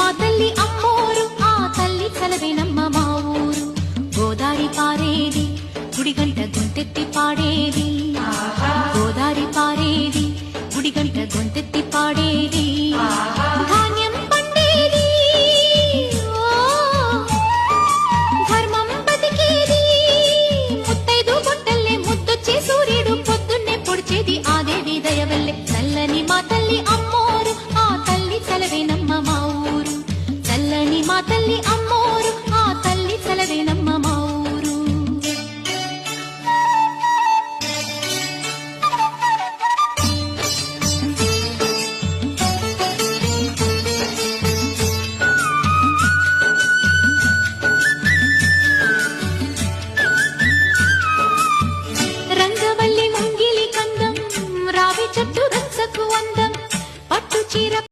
మా తల్లి అమ్మోరు ఆ తల్లి చలవేనమ్మ మా ఊరు గోదారి పారేది గుడిగంట గొంతెత్తి పాడేది గోదారి పారేది గుడిగంట గొంతెత్తి పాడేది ధాన్యం పండేది ధర్మం బతికేది ముత్తైదు బొట్టల్లే ముద్దొచ్చే సూర్యుడు పొద్దున్నే పొడిచేది ఆ దేవి దయవల్లే చల్లని మా తల్లి అమ్మోరు ఆ తల్లి చలవేనమ్మ మా ఊరు చల్లని మా తల్లి